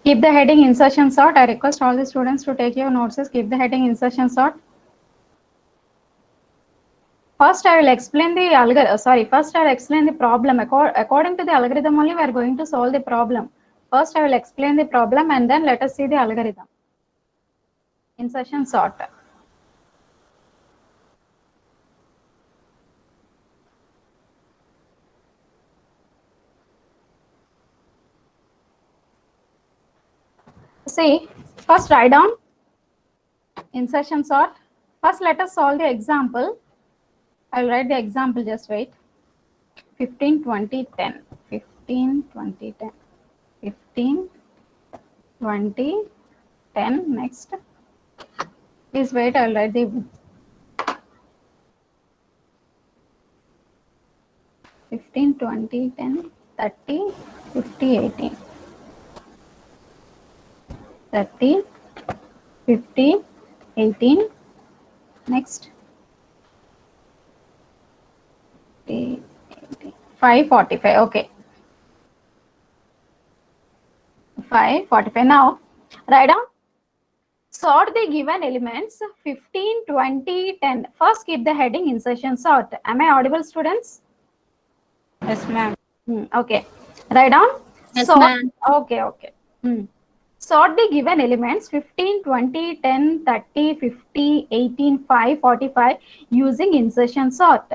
Keep the heading insertion sort. I request all the students to take your notes. Keep the heading insertion sort. First, I will explain the algorithm. First I will explain the problem. According to the algorithm only, we are going to solve the problem. First, I will explain the problem and then let us see the algorithm. Insertion sort. See, first write down insertion sort. First, let us solve the example. I will write the example, just wait. 15, 20, 10. 15, 20, 10. 15, 20, 10. Next. Please wait, I will write the 15, 20, 10, 30, 50, 18. 30, 50, 18. Next. 50, 18. 5, 45. Okay. 5, 45. Now, write down. Sort the given elements 15, 20, 10. First, keep the heading insertion sort. Am I audible, students? Yes, ma'am. Okay. Write down. Yes, Sort. ma'am. Okay. Sort the given elements 15, 20, 10, 30, 50, 18, 5, 45 using insertion sort.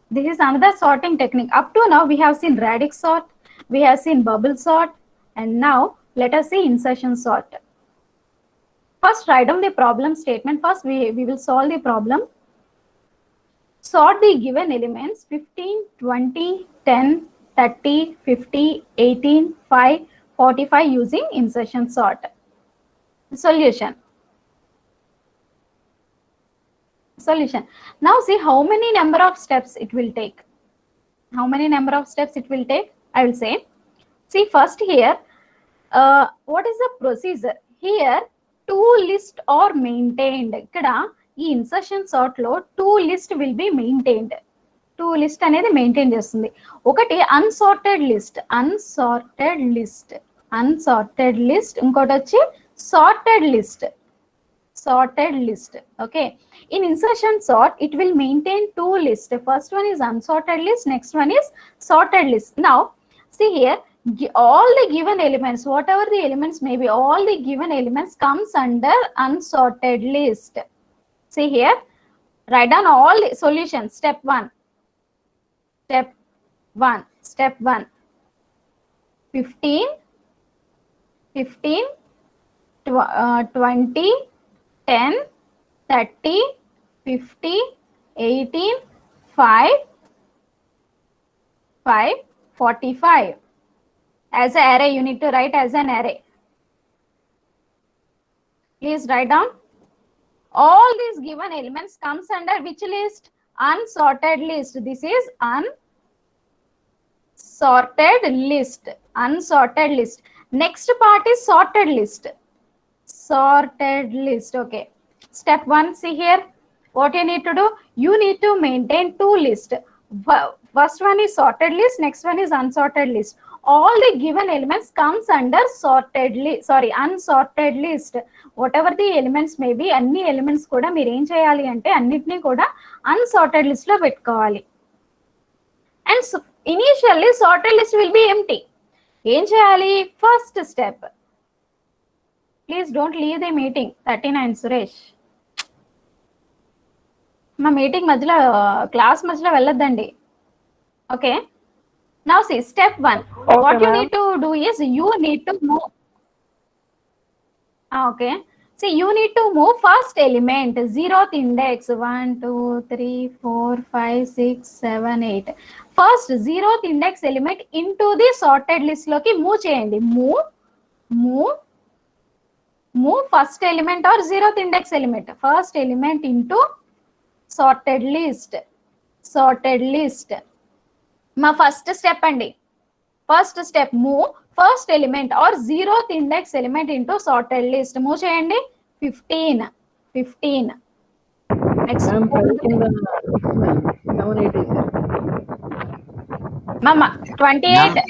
This is another sorting technique. Up to now, we have seen radix sort, we have seen bubble sort, and now let us see insertion sort. First, write down the problem statement. First, we will solve the problem. Sort the given elements 15, 20, 10, 30, 50, 18, 5, 45 using insertion sort. Solution. Now see how many number of steps it will take. How many number of steps it will take? I will say. See first here, what is the procedure? Here two list are maintained. Ikkada ee insertion sort lo two list will be maintained. Two list అనేది maintain చేస్తుంది. ఒకటి unsorted list, ఇంకోటి వచ్చి sorted list. Okay, in insertion sort it will maintain two lists. First one is unsorted list, next one is sorted list. Now see here, all the given elements, whatever the elements may be, all the given elements comes under unsorted list. See here, write down all the solutions. Step 1, 15, 20, 10, 30, 50, 18, 5, 45. As an array, you need to write as an array. Please write down. All these given elements comes under which list? Unsorted list. This is unsorted list. Next part is sorted list. Okay. Step 1, see here. What you need to do? You need to maintain two lists. First one is sorted list, next one is unsorted list. All the given elements comes under unsorted list. Whatever the elements may be, అన్ని elements కూడా మీరు ఏం చేయాలి అంటే అన్నిటినీ కూడా unsorted list లో పెట్టుకోవాలి. And so, initially sorted list will be empty. ఏం చేయాలి? First step. Please don't leave the meeting. 39 Suresh. మా మీటింగ్ మధ్యలో క్లాస్ మధ్యలో వెళ్ళొద్దండి. Okay. Now see step 1. Okay, what you need to do is you need to move. Okay. See, you need to move first element, 0th index, 1, 2, 3, 4, 5, 6, 7, 8. First 0th index element into the sorted list loki move cheyandi. Move first element or 0th index element. First element into sorted list. మా first step అండి. First step move first element or 0th index element into sorted list. Move చేయండి. 15. Next ma'am 28.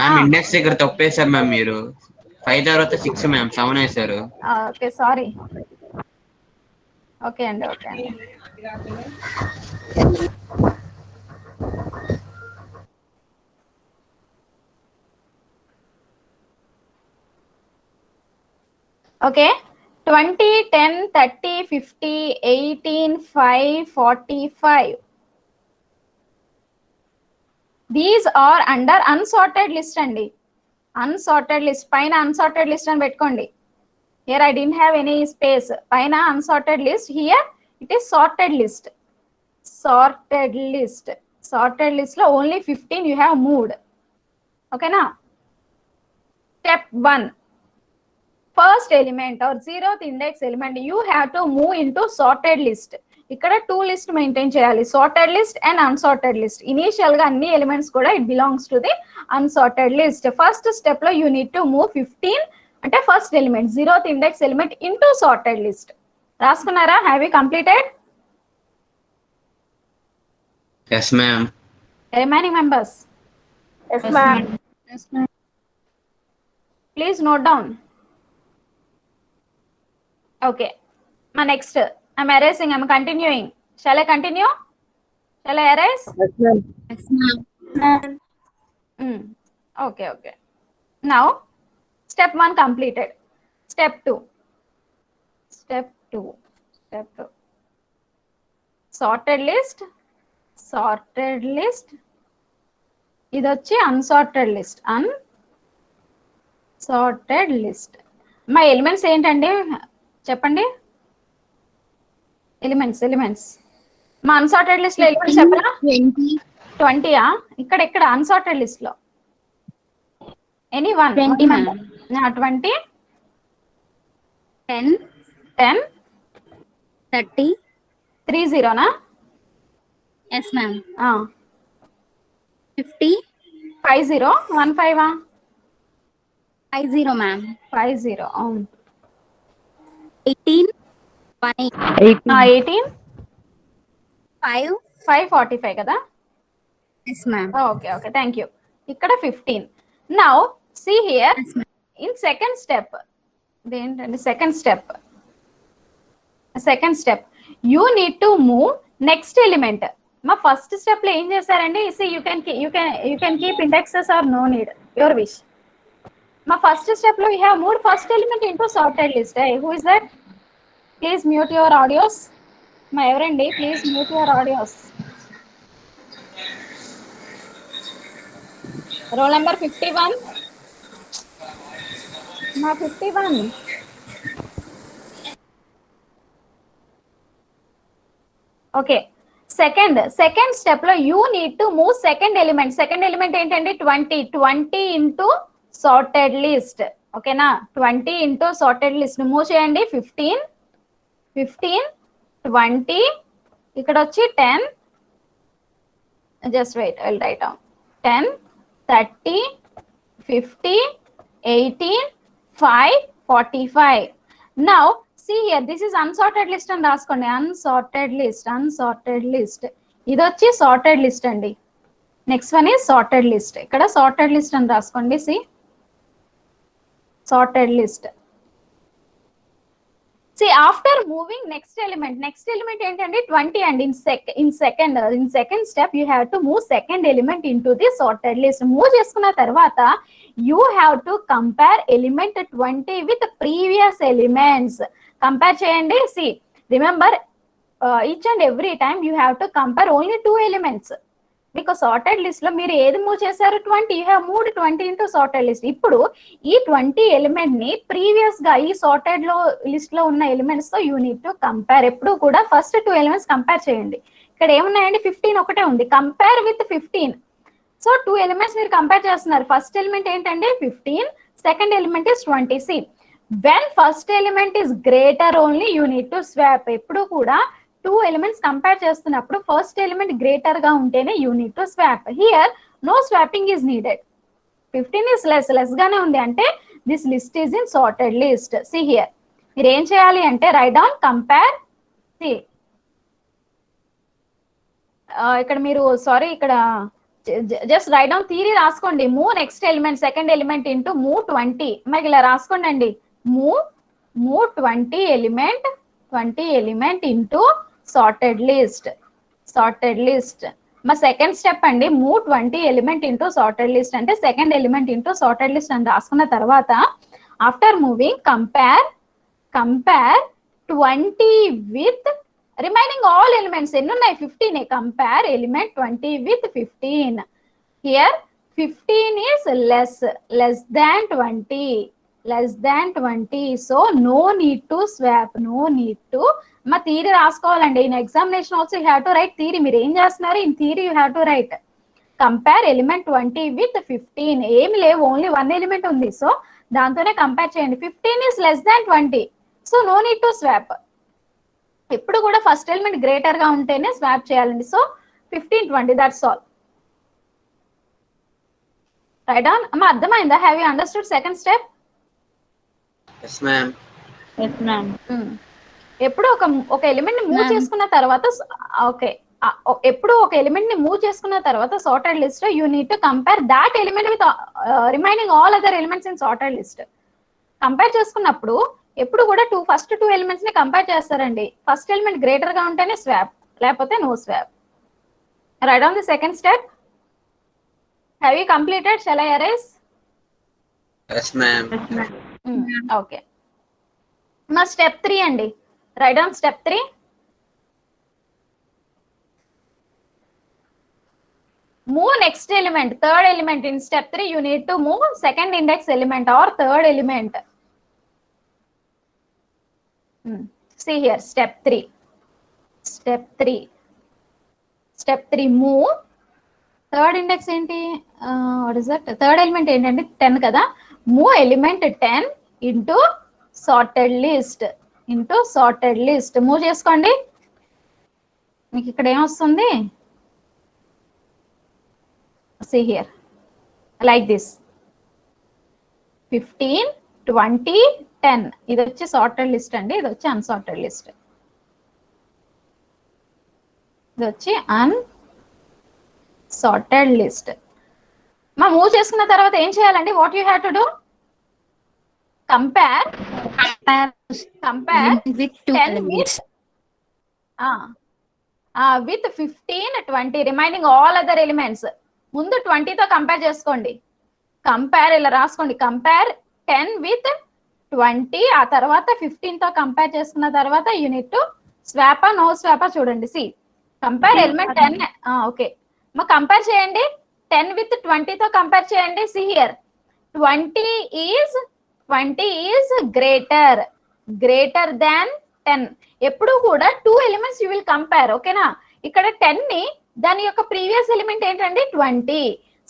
Ma'am index దగ్గర తప్పేశారు ma'am మీరు. 5 తర్వాత 6 ma'am 7 వేశారు. Okay sorry. Okay అండి, okay అండి. Okay, 20, 10, 30, 50, 18, 5, 45. These are under unsorted list అండి. Unsorted list పైన unsorted list అని పెట్టుకోండి. Here I don't have any space. పైన unsorted list, here it is sorted list. Sorted list, sorted list లో only 15 you have moved. ఓకేనా? Step 1, first element or 0th index element you have to move in to sorted list. ఇక్కడ 2 list maintain చేయాలి, sorted list and unsorted list. Initial గా అన్ని elements కూడా it belongs to the unsorted list. First step లో you need to move 15 అంటే first element 0th index element into sorted list. రాసుకున్నారా? Have you completed? Yes ma'am. Remaining members Yes, ma'am. Yes, ma'am. Please note down. Okay, మా next I'm erasing, I'm continuing. Shall I continue? Shall I erase? Yes, ma'am. Yes, ma'am. Okay, okay. Now, step 1 completed. Step 2. Step 2. Step 2. Sorted list. Sorted list. ఇది వచ్చి unsorted list. Unsorted list. మా elements ఏంటండి చెప్పండి? Elements మా unsorted list లో elements చెప్పరా? 20. ఇక్కడ unsorted list లో ఎనీ వన్. 20 ma'am. 20, 10, 10, 30. 30 నా? Yes, ma'am. 50. 50, 15 50, ma'am. 50. అవును. 18. 18, 5. 545 కదా? Yes, ma'am. Okay, okay, thank you. ఇక్కడ 15. Now see here Yes, ma'am. In second step. ఇదేంటండి second step you need to move next element. మా first step లో ఏం చేశారండి? See you can keep indexes or no need, your wish. మా first step లో you have moved first element into sorted list. Who is that? Please mute your audios. మా ఎవరండి? Please mute your audios. Roll number 51. మా 51. Okay, second step లో you need to move second element. Second element ఏంటండి? 20 into sorted list. ఓకేనా? 20 into sorted list move చేయండి. 15, 20, ఇక్కడ వచ్చి 10. Just wait, I will write down. 10, 30, 50, 18, 5, 45. Now see here, this is unsorted list అని రాసుకోండి. Unsorted list. ఇది వచ్చి సార్టెడ్ లిస్ట్ అండి. Next one is sorted list. ఇక్కడ సార్టెడ్ లిస్ట్ అని రాసుకోండి. See sorted list. See, after moving next element ఏంటంటే 20 and in second step you have to move second element into the sorted list. Move చేసుకున్న తర్వాత you have to compare element 20 with previous elements. Compare చేయండి. See, remember each and every time you have to compare only 2 elements. మీకు sorted list లో మీరు ఏది move చేశారు? 20. You have moved 20 into sorted list. ఇప్పుడు ఈ 20 ఎలిమెంట్ ని previous గా ఈ సార్టెడ్ లో లిస్ట్ లో ఉన్న ఎలిమెంట్స్ తో యూ నీడ్ టు కంపేర్. ఎప్పుడు కూడా ఫస్ట్ 2 ఎలిమెంట్స్ కంపేర్ చేయండి. ఇక్కడ ఏమున్నాయండి? 15 ఒకటే ఉంది. Compare with 15. సో 2 ఎలిమెంట్స్ మీరు కంపేర్ చేస్తున్నారు. ఫస్ట్ ఎలిమెంట్ ఏంటండి? 15. Second element is 20. See when first element is greater only you need to swap. ఎప్పుడు కూడా 2 ఎలిమెంట్స్ కంపేర్ చేస్తున్నప్పుడు ఫస్ట్ ఎలిమెంట్ గ్రేటర్ గా ఉంటేనే you need to swap. Here no swapping is needed. 15 is less గానే ఉంది అంటే this list is in sorted list. See here మీరు ఏం చేయాలి అంటే రైట్ డౌన్ కంపేర్. సి ఇక్కడ మీరు ఇక్కడ జస్ట్ రైట్ డౌన్ థియరీ రాసుకోండి. Move next element second element into move 20. మరి ఇలా రాసుకోండి అండి. Move 20 element into sorted list. మా సెకండ్ స్టెప్ అండి, move 20 element into sorted list అంటే second element into sorted list అని రాసుకున్న తర్వాత after moving compare 20 with remaining all elements. ఎన్ని ఉన్నాయి? 15. Compare element 20 with 15. Here 15 is less than 20. So no need to swap. మా theory రాసుకోవాలండి. In examination also you have to write theory. మీరు ఏం చేస్తున్నారు? In theory you have to write compare element 20 with 15. ఏమి లేవు, only 1 element ఉంది. So దాంతోనే compare చేయండి. 15 is less than 20. So no need to swap. ఎప్పుడు కూడా ఫస్ట్ ఎలిమెంట్ గ్రేటర్ గా ఉంటేనే స్వాప్ చేయాలండి. So 15, 20 that's all. Write down. అమ్మ అర్థమైందా? Have you understood second step? Yes ma'am. ఎప్పుడు ఒక ఎలిమెంట్ ని మూవ్ చేసుకున్న తర్వాత ఓకే, ఎప్పుడు ఒక ఎలిమెంట్ ని మూవ్ చేసుకున్న తర్వాత sorted list you need to compare that element with remaining all other elements in sorted list. Compare చేసుకున్నప్పుడు ఎప్పుడు కూడా ఫస్ట్ టూ ఎలిమెంట్స్ ని కంపేర్ చేస్తారండి. ఫస్ట్ ఎలిమెంట్ గ్రేటర్ గా ఉంటేనే స్వాప్, లేకపోతే no swap. Write on the second step. Have you completed? Shall I arise? Yes ma'am. Okay. మా step 3 అండి. Write on step 3. Move next element, third element in step 3. You need to move second index element or third element. See here, step 3. Move third index enti, what is that? Third element ఏంటంటే 10 కదా. Move element 10 into sorted list. Move చేసుకోండి. మీకు ఇక్కడ ఏమొస్తుంది? See here, like this 15, 20, 10. ఇది వచ్చి sorted list అండి. ఇది వచ్చి అన్సార్టెడ్ లిస్ట్. మా మూవ్ చేసుకున్న తర్వాత ఏం చేయాలండి? What you have to do? Compare with 2 10 elements. with 15, 20 remaining all other elements. ముందు 20 తో కంపేర్ చేసుకోండి. కంపేర్ ఇలా రాసుకోండి. Compare 10 with 20. ఆ తర్వాత 15 తో కంపేర్ చేసుకున్న తర్వాత యూనిట్ టు స్వాపా నో స్వాపా చూడండి. See compare element 10. ఓకే, మా కంపేర్ చేయండి. 10 విత్ 20 తో కంపేర్ చేయండి. See here 20 is greater than 10. ఎప్పుడు కూడా 2 ఎలిమెంట్స్ యూ విల్ కంపేర్. ఓకేనా? ఇక్కడ 10 ని దాని యొక్క ప్రీవియస్ ఎలిమెంట్ ఏంటండి? 20.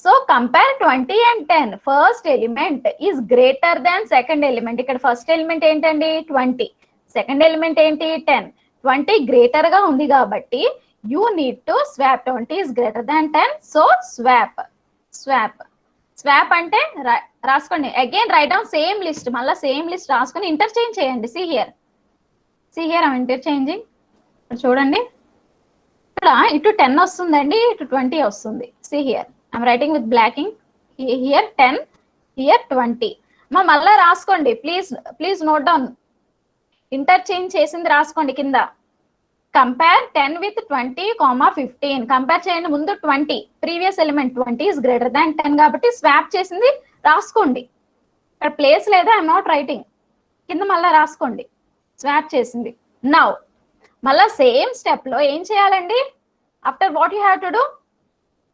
So compare 20 and 10. First element is greater than second element. ఇక్కడ ఫస్ట్ ఎలిమెంట్ ఏంటండి? 20. సెకండ్ ఎలిమెంట్ ఏంటి? 10. 20 గ్రేటర్ గా ఉంది కాబట్టి you need to swap. 20 is greater than 10. So swap అంటే రాసుకోండి. Again right down same list. మళ్ళీ సేమ్ లిస్ట్ రాసుకొని ఇంటర్చేంజ్ చేయండి. See here I'm interchanging. చూడండి, ఇక్కడ ఇటు 10 వస్తుందండి, ఇటు 20 వస్తుంది. See here I'm writing with blocking. Here 10, here 20. మళ్ళా రాసుకోండి. Please note down. ఇంటర్చేంజ్ చేసింది రాసుకోండి కింద. Compare 10 with 20, 15. కంపేర్ చేయండి. ముందు 20 previous element 20 is greater than 10 కాబట్టి స్వాప్ చేసింది రాసుకోండి. ఇక్కడ ప్లేస్ లేదా, ఐఎమ్ నాట్ రైటింగ్. కింద మళ్ళా రాసుకోండి స్వాప్ చేసింది. నౌ మళ్ళా సేమ్ స్టెప్ లో ఏం చేయాలండి? After what you have to do?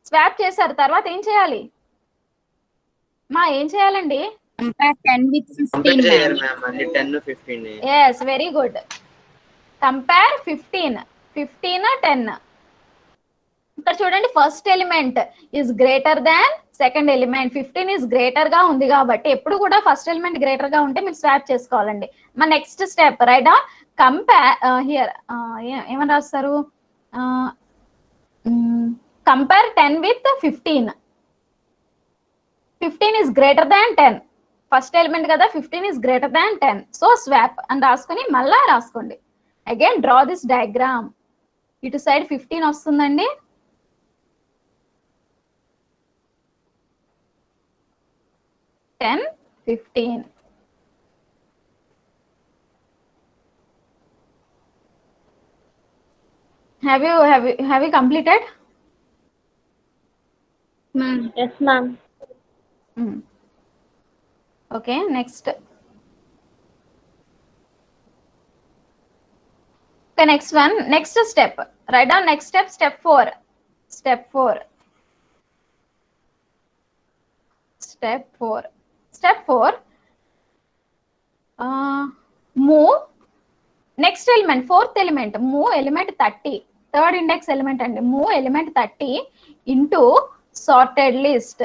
Swap చేశారు తర్వాత ఏం చేయాలి? ఏం చేయాలండి? Compare 10 with 15. మళ్ళీ 10 15. yes, very good. కంపేర్ 15, 10. ఇక్కడ చూడండి, first element is greater than second element. 15 is greater గా ఉంది కాబట్టి ఎప్పుడు కూడా ఫస్ట్ ఎలిమెంట్ గ్రేటర్ గా ఉంటే మీరు స్వాప్ చేసుకోవాలండి. మా next step right. Compare here ఏమని రాస్తారు? Compare 10 with 15. 15 is greater than 10. First element కదా, 15 is greater than 10. So swap అని రాసుకొని మళ్ళా రాసుకోండి. Again draw this diagram. ఇటు సైడ్ 15 వస్తుందండి, 10, 15. Have you completed? Ma'am. Yes, ma'am. Okay, next. Okay, next one. Next step. Write down next step. Step 4. Step 4. Step 4. Step 4. Move next element, fourth element. Move element 30. Third index element and move element 30 into sorted list.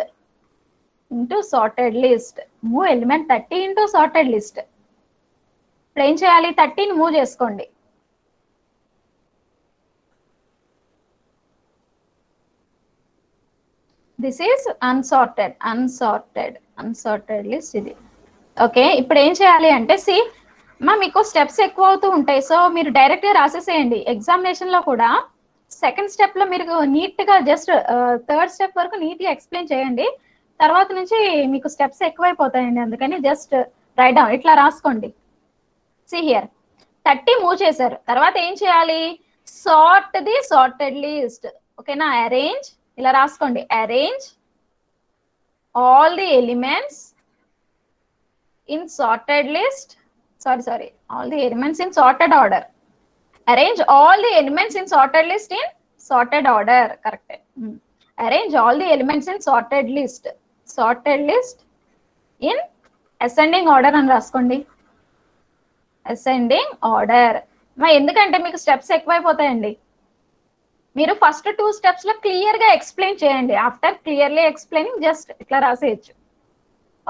Into sorted list. Move element 30 into sorted list. ఇప్పుడు ఏం చేయాలి? 30ని move చేసుకోండి. This is unsorted list ఇది. Okay, ఇప్పుడు ఏం చేయాలి అంటే మీకు స్టెప్స్ ఎక్కువ అవుతూ ఉంటాయి. సో మీరు డైరెక్ట్ గా రాసేసేయండి. ఎగ్జామినేషన్ లో కూడా సెకండ్ స్టెప్ లో మీరు నీట్ గా జస్ట్ థర్డ్ స్టెప్ వరకు నీట్ గా ఎక్స్ప్లెయిన్ చేయండి. తర్వాత నుంచి మీకు స్టెప్స్ ఎక్కువైపోతాయండి. అందుకని జస్ట్ రైట్ డౌన్ ఇట్లా రాసుకోండి. హియర్ 30 మూవ్ చేశారు. తర్వాత ఏం చేయాలి? Sort the sorted list. ఓకేనా? అరేంజ్ ఇలా రాసుకోండి. Arrange all the elements in sorted list. Sorry, all the elements in sorted order. Arrange all the elements in sorted list in sorted order. Correct. Arrange all the elements in sorted list in ascending order అని రాసుకోండి. ascending order. ఎందుకంటే మీకు steps ఎక్కువైపోతాయండి. మీరు first 2 steps లో clear గా explain చేయండి. After clearly explaining just ఇట్లా రాసేయచ్చు.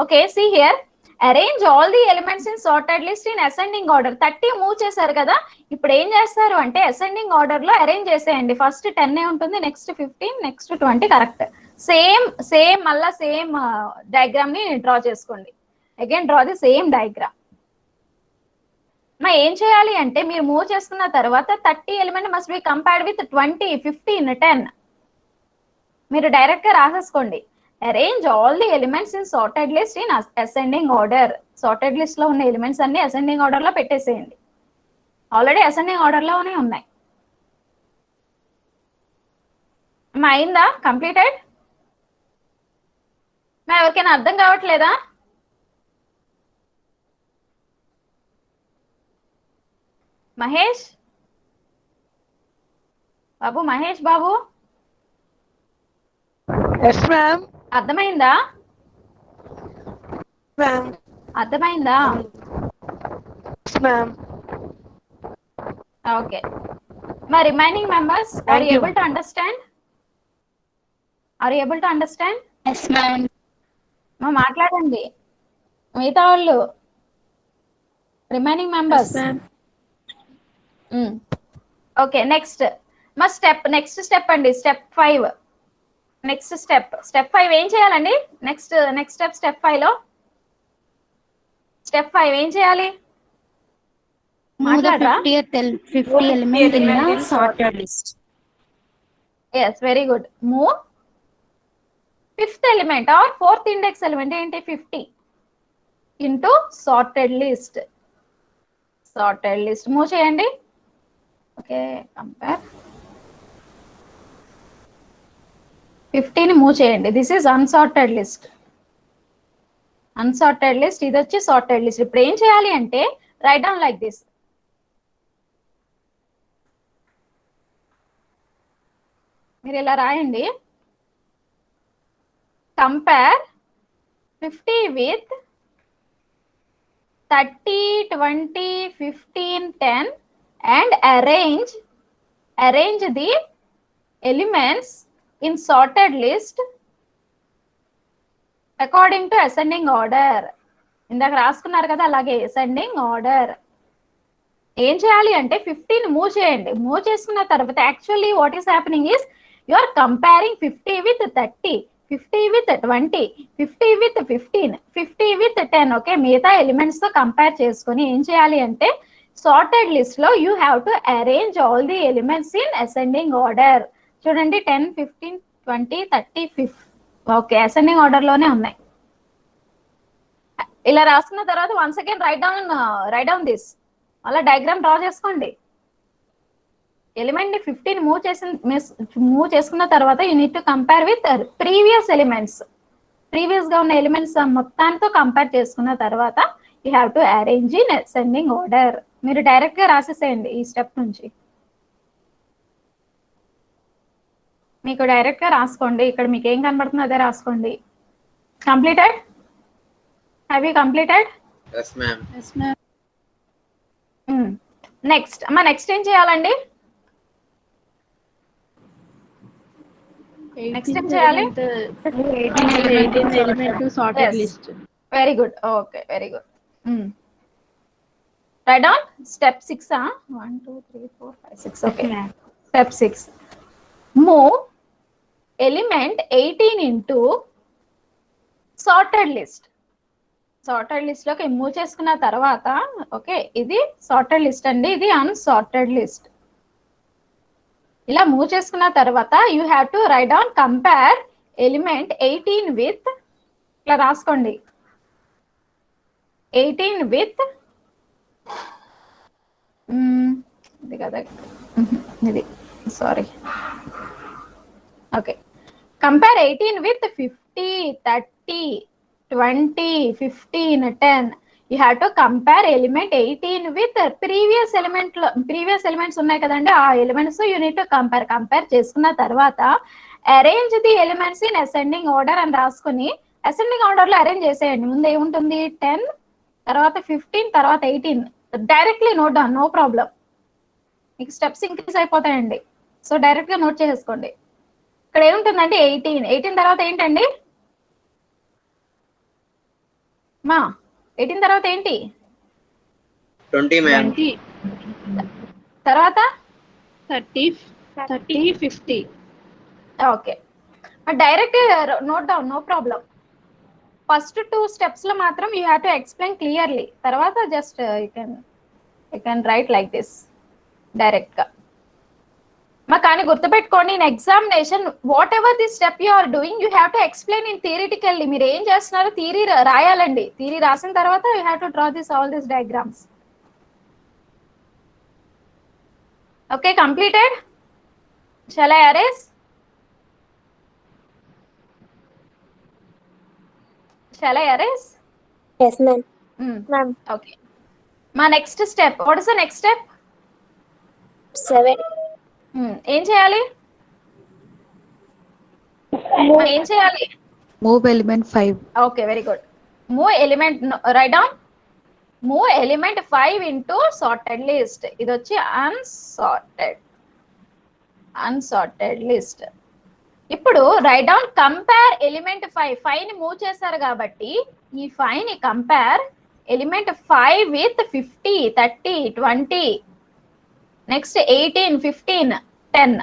Okay, see here. Arrange all the elements in sorted list in ascending order. 30 move చేశారు కదా, ఇప్పుడు ఏం చేస్తారు అంటే అసెండింగ్ ఆర్డర్ లో అరేంజ్ చేసేయండి. ఫస్ట్ 10 ఉంటుంది, నెక్స్ట్ 15, నెక్స్ట్ 20. కరెక్ట్. సేమ్ మళ్ళా సేమ్ డయాగ్రామ్ ని డ్రా చేసుకోండి. Again draw the same diagram. ఏం చేయాలి అంటే మీరు మూవ్ చేసుకున్న తర్వాత 30 element must be compared with 20, 15, 10. మీరు డైరెక్ట్ గా రాసేసుకోండి. Arrange all the elements in sorted list in ascending order. Sorted list లో ఉన్న ఎలిమెంట్స్ అన్ని అసెండింగ్ ఆర్డర్ లో పెట్టేసేయండి. ఆల్రెడీ అసెండింగ్ ఆర్డర్ లోనే ఉన్నాయి. అయిందా? కంప్లీటెడ్? ఎవరికైనా అర్థం కావట్లేదా? Mahesh Babu yes ma'am. అర్థమైందా? మ్యామ్. అర్థమైందా? Ma'am. Okay. My remaining members, are you able to understand? Yes, ma'am. మాట్లాడండి మిగతా వాళ్ళు. Remaining members. Okay, next next step అండి. స్టెప్ 5. నెక్స్ట్ స్టెప్ 5 ఏం చేయాలండి? నెక్స్ట్ స్టెప్ 5 లో స్టెప్ 5 ఏం చేయాలి? Move the 50 element in the sorted list. Yes, very good. Move fifth element or fourth index element ఏంటి? 50 into sorted list. మూవ్ చేయండి. Okay, compare 50ని move చేయండి. This is unsorted list. ఇది వచ్చి sorted list. ఇప్పుడు ఏం చేయాలి అంటే రైట్ డౌన్ లైక్ దిస్. మీరు ఇలా రాయండి. Compare 50 with 30, 20, 15, 10 and arrange the elements in sorted list according to ascending order. ఇందాక రాసుకున్నారు కదా, అలాగే ascending order. ఏం చేయాలి అంటే 15 మూవ్ చేయండి. మూవ్ చేసుకున్న తర్వాత actually what is happening is you are comparing 50 with 30, 50 with 20, 50 with 15, 50 with 10. Okay, మిగతా ఎలిమెంట్స్ తో కంపేర్ చేసుకొని ఏం చేయాలి అంటే సార్టెడ్ లిస్ట్ లో you have to arrange all the elements in ascending order. చూడండి 10, 15, 20, 30, 50. ఓకే, అసెండింగ్ ఆర్డర్ లోనే ఉన్నాయి. ఇలా రాసుకున్న తర్వాత once again right down this, అలా డయాగ్రామ్ డ్రా చేసుకోండి. ఎలిమెంట్ ని 15 మూవ్ చేసుకున్న తర్వాత you need to compare with previous elements. Previous గా ఉన్న ఎలిమెంట్స్ మొత్తానితో కంపేర్ చేసుకున్న తర్వాత you have to arrange in ascending order. మీరు డైరెక్ట్ గా రాసేసేయండి ఈ స్టెప్ నుంచి. మీకు డైరెక్ట్ గా రాసుకోండి, ఇక్కడ మీకు ఏం కనబడుతుందో అదే రాసుకోండి. Completed? Have you completed? Yes ma'am. Next అమ్మా, నెక్స్ట్ ఏం చేయాలండి? నెక్స్ట్ ఏం చేయాలి? 18th element to sorted list. Very good, okay, very good. Right down step 6. 1 2 3 4 5 6. Okay, step 6. Move element 18 into sorted list. Sorted list లోకి move చేసుకున్న తర్వాత, okay, ఇది sorted list అండి, ఇది అన్సార్టెడ్ లిస్ట్. ఇలా మూవ్ చేసుకున్న తర్వాత you have to right down compare element 18 with, ఇట్లా రాసుకోండి, 18 విత్ ఇది కదా, ఇది sorry, okay, compare 18 with 50 30 20 15 10. You have to compare element 18 with previous elements ఉన్నాయి కదండి, ఆ elements you need to compare చేసుకున్న తర్వాత arrange the elements in ascending order అని రాసుకుని అసెండింగ్ ఆర్డర్ లో అరేంజ్ చేసేయండి. ముందు ఏముంటుంది? 10, తర్వాత 15, తర్వాత 18. Directly note down, no problem. మీకు స్టెప్స్ ఇంక్రీజ్ అయిపోతాయండి, సో డైరెక్ట్ గా నోట్ చేసేసుకోండి. ఇక్కడ ఏముంటుందండి? 18 తర్వాత ఏంటండి మా? 18 తర్వాత ఏంటి? 20 మ్యామ్. తర్వాత 30 50. Okay, direct note down, no problem. First 2 steps లో మాత్రం you have to explain clearly, తర్వాత just you can write like this direct గా. కానీ గుర్తుపెట్టుకోండి, in examination whatever the step you are doing you have to explain in theoretically. మీరు ఏం చేస్తున్నారో theory రాయాలండి. థియరీ రాసిన తర్వాత you have to draw all this diagrams. Okay, completed? Shall I erase? Shall I erase? Yes, ma'am. Ma'am. Okay. My next step. What is the next step? 7. ఏం చేయాలి? ఏం చేయాలి? Move element 5. Okay, very good. Move element, write down. Move element 5 into sorted list. ఇది వచ్చి unsorted list. ఇప్పుడు right down compare element 5 ని move చేశారు కాబట్టి ఈ 5 ని కంపేర్ ఎలిమెంట్ 5 విత్ 50 30 20 నెక్స్ట్ 18 15 10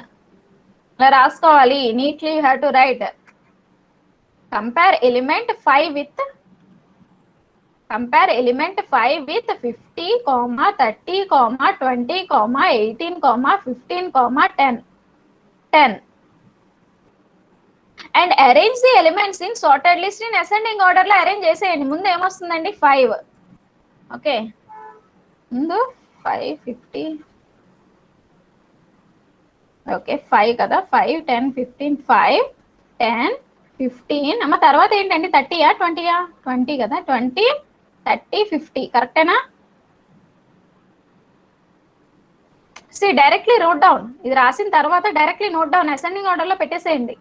ఇలా రాసుకోవాలి. Neatly you have to write compare element 5 with 50 30 20 18 15 10 and arrange the elements in sorted list in ascending order లో అరేంజ్ చేసేయండి. ముందు ఏమొస్తుందండి? 5. ఓకే, ముందు 5 50, ఓకే 5 కదా, 5 10 15 5 10 15. అమ్మ తర్వాత ఏంటండి? 30యా 20యా? 20 కదా, 20 30 50 కరెక్టేనా? Directly note down. ఇది రాసిన తర్వాత directly note down ascending order లో పెట్టేసేయండి.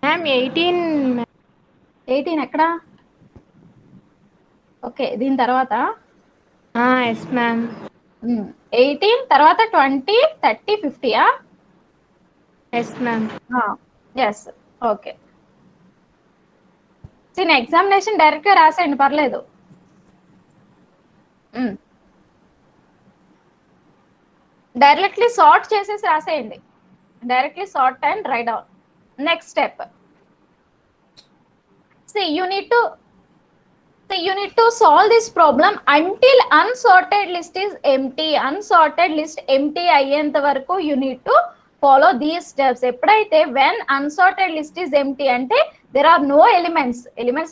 మ్యామ్ 18 ఎక్కడ? ఓకే, దీని తర్వాత ఎస్ మ్యామ్ 18 తర్వాత 20 30 50యా? Yes ma'am. Yes, okay. Examination direct గా రాసేయండి, పర్లేదు. డైరెక్ట్లీ సార్ట్ చేసేసి రాసేయండి. Directly sort and write down. Next step. You need to solve this problem until unsorted list is empty. Unsorted list empty అయ్యేంత వరకు you need to follow these steps. ఎప్పుడైతే when unsorted list is empty అంటే there are no elements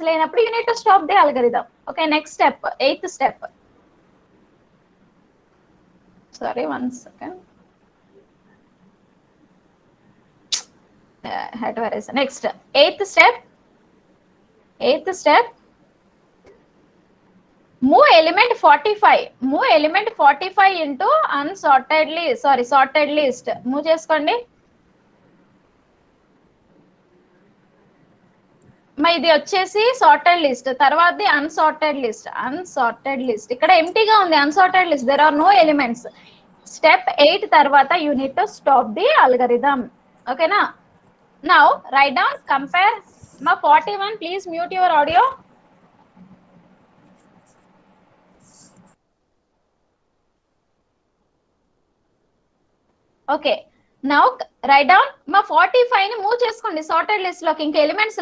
లేనప్పుడు you need to stop the algorithm. Okay, next step, 8th step. Sorry, 1 second. Had to erase. Next, 8th step. Move element 45 into sorted list. Move చేసుకోండి. ఇది వచ్చేసి sorted list, తర్వాతది unsorted list. ఇక్కడ ఎంటీగా ఉంది unsorted list, there are no elements. Step 8 తర్వాత you need to stop the algorithm. ఓకేనా? Now write down, compare. మా 41, please mute your audio. Okay, now write down. మా 45 ని మూవ్ చేసుకోండి సార్టెడ్ లిస్ట్ లోకి. ఇంకా ఎలిమెంట్స్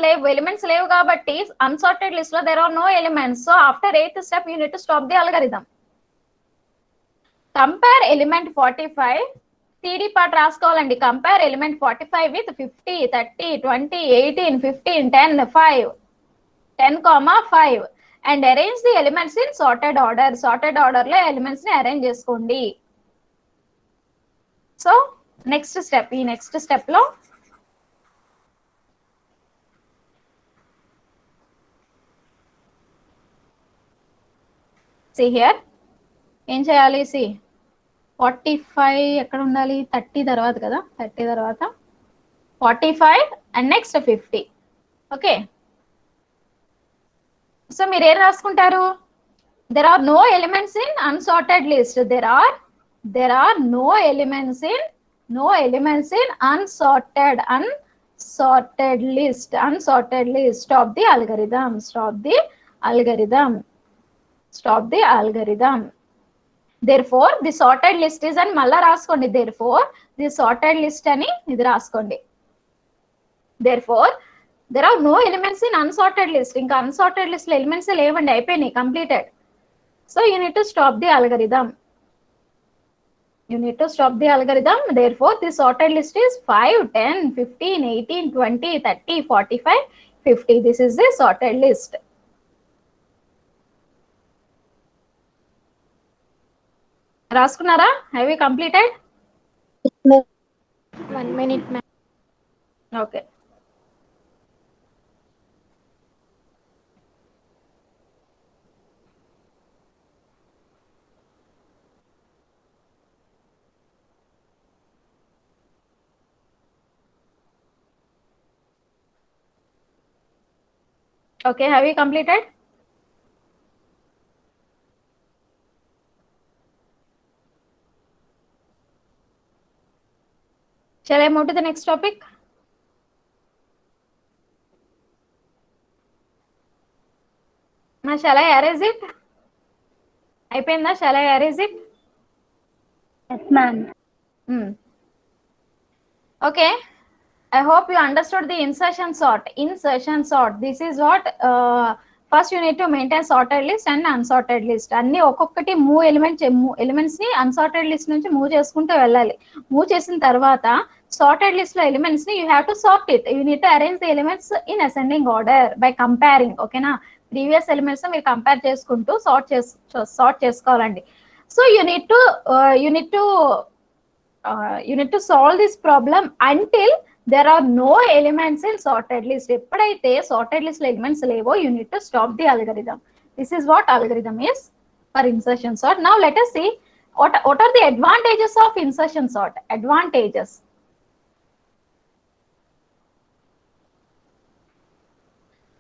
లేవు కాబట్టి అన్సార్టెడ్ లిస్ట్ లో there are no elements. So after 8th step you need to stop the algorithm. Compare element 45. Theory part రాసుకోవాలండి. Compare element 45 with 50, 30, 20, 18, 15, 10, 5, 10,5 and arrange the elements in sorted order. Sorted order లో elements ని అరేంజ్ చేసుకోండి. So next step, ఈ next step లో see here ఏం చేయాలి? C 45 ఎక్కడ ఉండాలి? 30 తర్వాత కదా, 30 తర్వాత 45 అండ్ నెక్స్ట్ 50. ఓకే, సో మీరు ఏం రాసుకుంటారు? there are no elements in unsorted list. There are no elements in unsorted list. Stop the algorithm. Therefore the sorted list is అని మళ్ళా రాసుకోండి. therefore the sorted list అని ఇది రాసుకోండి. therefore there are no elements in unsorted list. ఇంకా unsorted list లో elements లేవండి, అయిపోయినాయి, completed. so you need to stop the algorithm. Therefore the sorted list is 5, 10, 15, 18, 20, 30, 45, 50. This is the sorted list. రాసుకున్నారా? have you completed? 1 minute, ma'am. Okay. Okay, have you completed? Shall I move to the next topic? Shall I erase it? అయిపోయిందా? Shall I erase it? Yes, ma'am. Okay, I hope you understood the insertion sort. This is what first you need to maintain sorted list and unsorted list. అన్ని ఒక్కొక్కటి elements ని unsorted list నుంచి move చేసుకుంటూ వెళ్ళాలి. Move చేసిన తర్వాత sorted list లో elements ని you have to sort it. You need to arrange the elements in ascending order by comparing. ఓకేనా? ప్రీవియస్ ఎలిమెంట్స్ మీరు కంపేర్ చేసుకుంటూ సార్ట్ చేసుకోవాలండి. So you need to solve this problem until there are no elements in sorted list. ఎప్పుడైతే sorted list లో elements లేవో you need to stop the algorithm. This is what algorithm is for insertion sort. Now let us see what are the advantages of insertion sort. Advantages.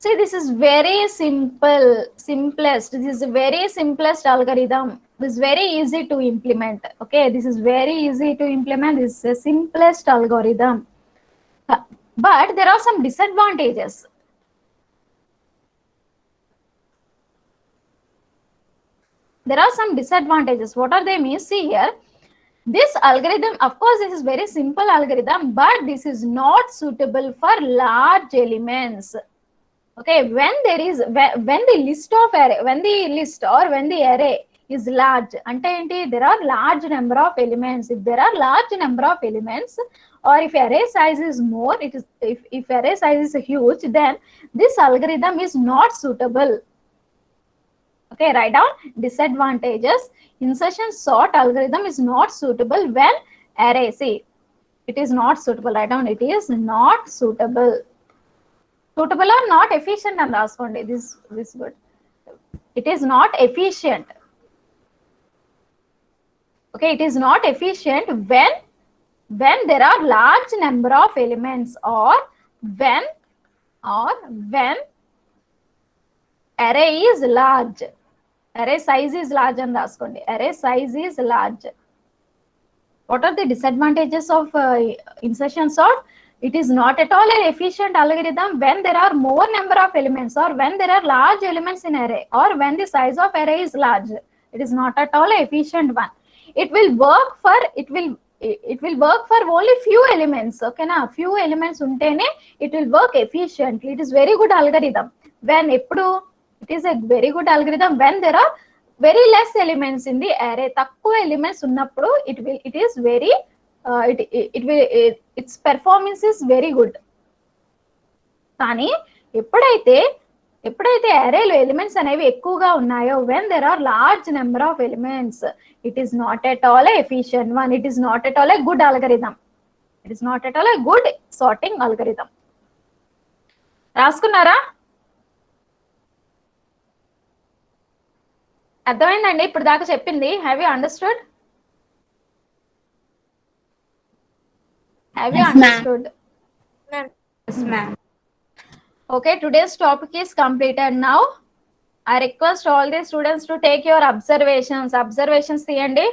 See, this is very simplest. This is a very simplest algorithm. This is very easy to implement. Okay, this is very easy to implement. This is the simplest algorithm. But there are some disadvantages. What are they? Means, see here, this algorithm, of course this is very simple algorithm, but this is not suitable for large elements. Okay, when the array is large. Ante enti, there are large number of elements. If there are large number of elements, or if array size is more, it is if array size is huge, then this algorithm is not suitable. Okay, write down disadvantages. Insertion sort algorithm is not suitable when array, see, it is not suitable. Write down, it is not suitable. Suitable or not efficient and raskondi. This good. It is not efficient. Okay, it is not efficient when there are large number of elements, or when array is large. Array size is large and raskondi. Array size is large. What are the disadvantages of insertion sort? It is not at all an efficient algorithm when there are more number of elements, or when there are large elements in array, or when the size of array is large. It is not at all an efficient one. It will work for only few elements. Okay na, few elements untene it will work efficiently. It is very good algorithm. When eppudu, it is a very good algorithm when there are very less elements in the array. Takku elements unnappudu it is very its performance is very good. కానీ ఎప్పుడైతే అరేలో elements అనేవి ఎక్కువగా ఉన్నాయో, when there are large number of elements, it is not at all a efficient one. It is not at all a good algorithm. It is not at all a good sorting algorithm. రాసుకున్నారా? అర్థమైందండి ఇప్పుడు దాకా చెప్పింది? Have you understood? Have you understood? Yes, ma'am. Okay, today's topic is completed. Now, I request all the students to take your observations. Observations తీయండి.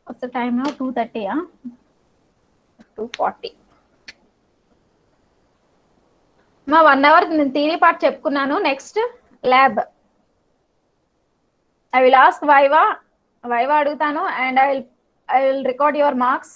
What's the time now? 2:30, 2:40. మా 1 hour నేను theory part చెప్పుకున్నాను. Next lab. I will ask Viva అడుగుతాను, and I will record your marks.